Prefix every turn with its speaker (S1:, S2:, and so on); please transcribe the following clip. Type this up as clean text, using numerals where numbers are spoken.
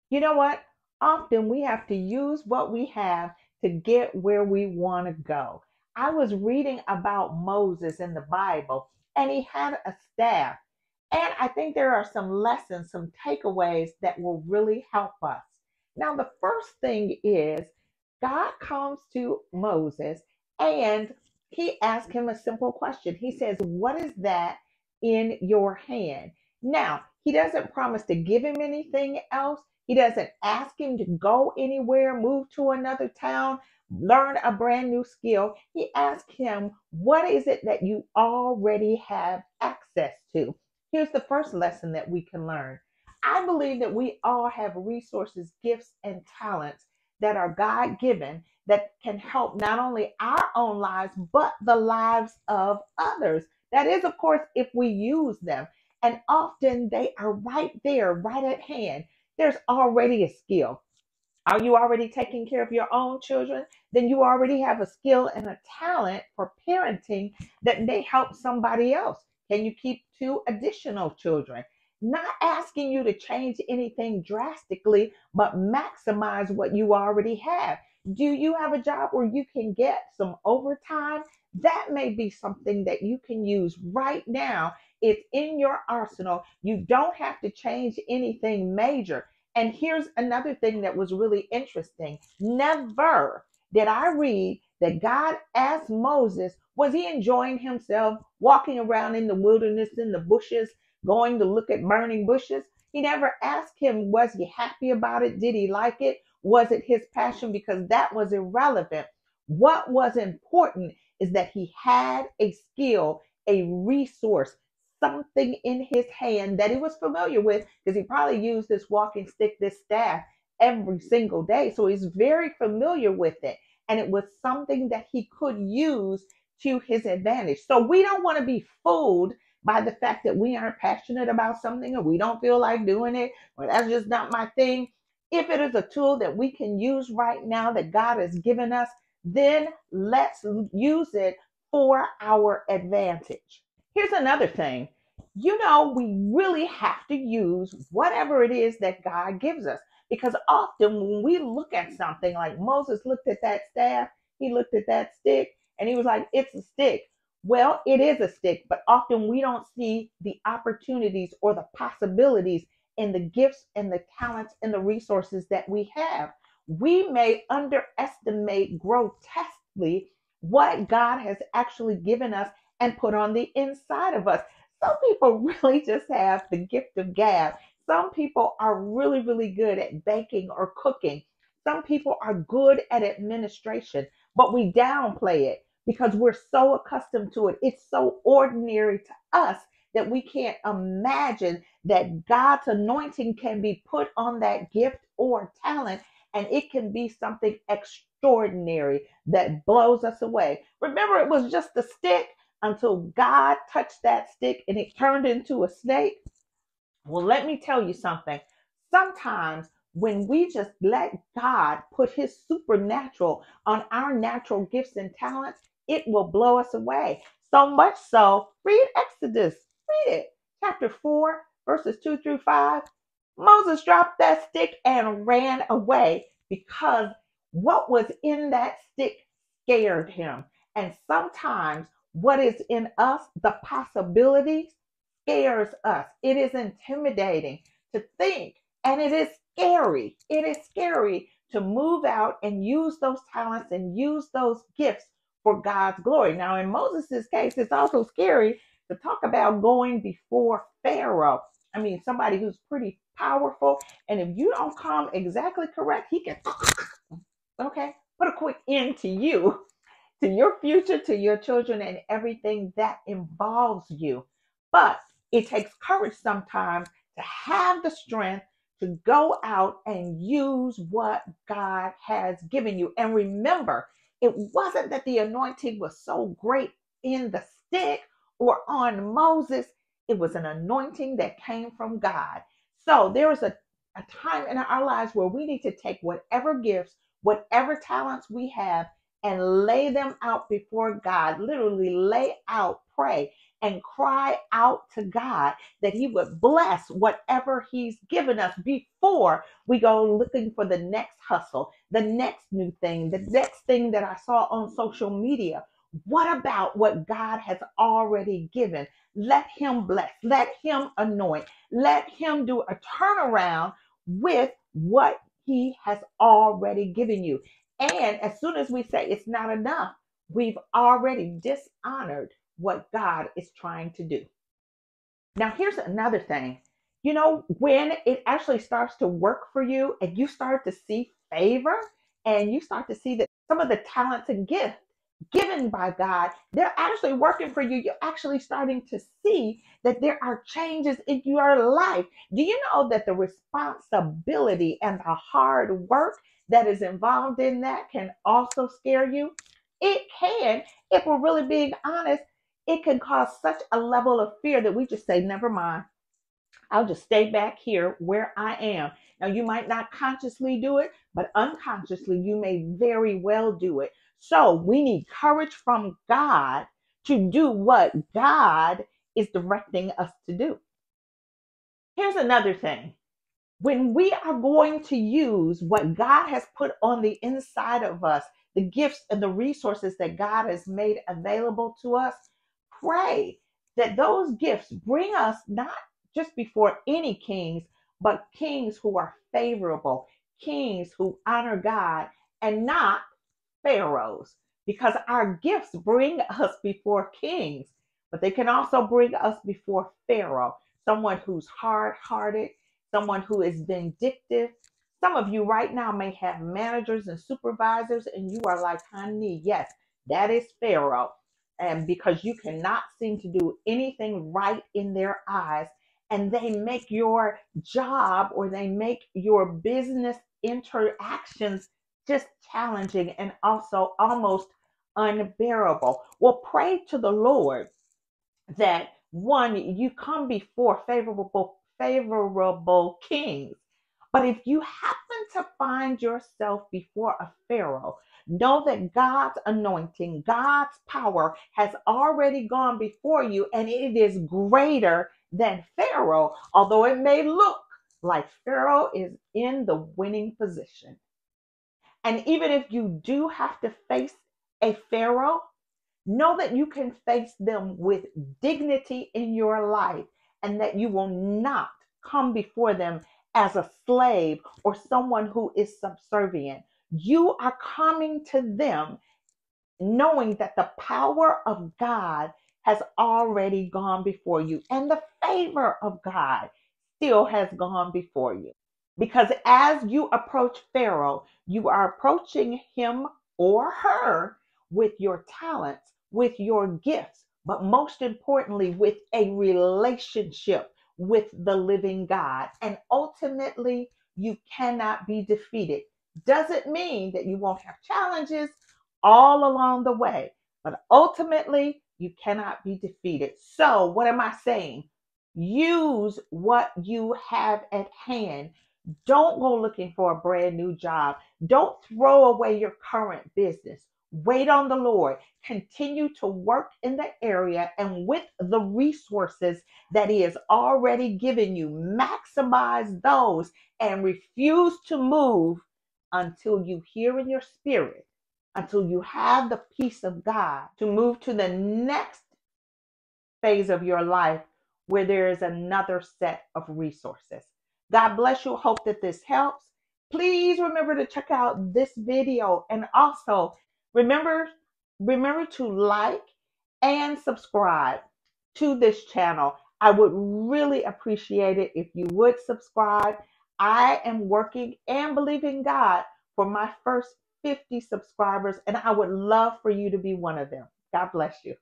S1: You know what? Often we have to use what we have to get where we want to go. I was reading about Moses in the Bible, and he had a staff. And I think there are some lessons, some takeaways that will really help us. Now, the first thing is God comes to Moses and he asks him a simple question. He says, "What is that in your hand?" Now, he doesn't promise to give him anything else. He doesn't ask him to go anywhere, move to another town, learn a brand new skill. He asks him, "What is it that you already have access to?" Here's the first lesson that we can learn. I believe that we all have resources, gifts, and talents that are God given that can help not only our own lives, but the lives of others. That is, of course, if we use them. And often they are right there, right at hand. There's already a skill. Are you already taking care of your own children? Then you already have a skill and a talent for parenting that may help somebody else. Can you keep two additional children? Not asking you to change anything drastically, but maximize what you already have. Do you have a job where you can get some overtime? That may be something that you can use right now. It's in your arsenal. You don't have to change anything major. And here's another thing that was really interesting. Never did I read that God asked Moses, was he enjoying himself walking around in the wilderness, in the bushes, going to look at burning bushes? He never asked him, was he happy about it? Did he like it? Was it his passion? Because that was irrelevant. What was important is that he had a skill, a resource, something in his hand that he was familiar with because he probably used this walking stick, this staff, every single day. So he's very familiar with it. And it was something that he could use to his advantage. So we don't want to be fooled by the fact that we aren't passionate about something or we don't feel like doing it or that's just not my thing. If it is a tool that we can use right now that God has given us, then let's use it for our advantage. Here's another thing. We really have to use whatever it is that God gives us. Because often when we look at something like Moses looked at that staff, he looked at that stick, and he was like, it's a stick. Well, it is a stick, but often we don't see the opportunities or the possibilities in the gifts and the talents and the resources that we have. We may underestimate grotesquely what God has actually given us and put on the inside of us. Some people really just have the gift of gab. Some people are really, really good at baking or cooking. Some people are good at administration, but we downplay it because we're so accustomed to it. It's so ordinary to us that we can't imagine that God's anointing can be put on that gift or talent and it can be something extraordinary that blows us away. Remember, it was just a stick until God touched that stick and it turned into a snake. Well, let me tell you something. Sometimes when we just let God put his supernatural on our natural gifts and talents, it will blow us away. So much so, read Exodus. Read it. Chapter 4, verses 2 through 5. Moses dropped that stick and ran away because what was in that stick scared him. And sometimes what is in us, the possibilities, scares us. It is intimidating to think, and it is scary. It is scary to move out and use those talents and use those gifts for God's glory. Now, in Moses' case, it's also scary to talk about going before Pharaoh. I mean, somebody who's pretty powerful, and if you don't come exactly correct, he can, okay, put a quick end to you, to your future, to your children, and everything that involves you. But it takes courage sometimes to have the strength to go out and use what God has given you. And remember, it wasn't that the anointing was so great in the stick or on Moses, it was an anointing that came from God. So there is a time in our lives where we need to take whatever gifts, whatever talents we have, and lay them out before God. Literally lay out, pray, and cry out to God that He would bless whatever He's given us before we go looking for the next hustle, the next new thing, the next thing that I saw on social media. What about what God has already given? Let Him bless, let Him anoint, let Him do a turnaround with what He has already given you. And as soon as we say it's not enough, we've already dishonored what God is trying to do. Now, here's another thing. When it actually starts to work for you and you start to see favor and you start to see that some of the talents and gifts given by God, they're actually working for you. You're actually starting to see that there are changes in your life. Do you know that the responsibility and the hard work that is involved in that can also scare you? It can, if we're really being honest. It can cause such a level of fear that we just say, never mind. I'll just stay back here where I am. Now, you might not consciously do it, but unconsciously, you may very well do it. So we need courage from God to do what God is directing us to do. Here's another thing. When we are going to use what God has put on the inside of us, the gifts and the resources that God has made available to us, pray that those gifts bring us not just before any kings, but kings who are favorable, kings who honor God, and not pharaohs. Because our gifts bring us before kings, but they can also bring us before Pharaoh, someone who's hard hearted, someone who is vindictive. Some of you right now may have managers and supervisors, and you are like, honey, yes, that is Pharaoh. And because you cannot seem to do anything right in their eyes, and they make your job or they make your business interactions just challenging and also almost unbearable. Well, pray to the Lord that one, you come before favorable kings. But if you happen to find yourself before a Pharaoh, know that God's anointing, God's power has already gone before you, and it is greater than Pharaoh, although it may look like Pharaoh is in the winning position. And even if you do have to face a Pharaoh, know that you can face them with dignity in your life and that you will not come before them as a slave or someone who is subservient. You are coming to them knowing that the power of God has already gone before you and the favor of God still has gone before you. Because as you approach Pharaoh, you are approaching him or her with your talents, with your gifts, but most importantly, with a relationship with the living God. And ultimately, you cannot be defeated. Doesn't mean that you won't have challenges all along the way, but ultimately, you cannot be defeated. So, what am I saying? Use what you have at hand. Don't go looking for a brand new job. Don't throw away your current business. Wait on the Lord. Continue to work in the area and with the resources that He has already given you. Maximize those and refuse to move until you hear in your spirit, until you have the peace of God to move to the next phase of your life where there is another set of resources. God bless you. Hope that this helps. Please remember to check out this video and also remember to like and subscribe to this channel. I would really appreciate it if you would subscribe. I am working and believing God for my first 50 subscribers, and I would love for you to be one of them. God bless you.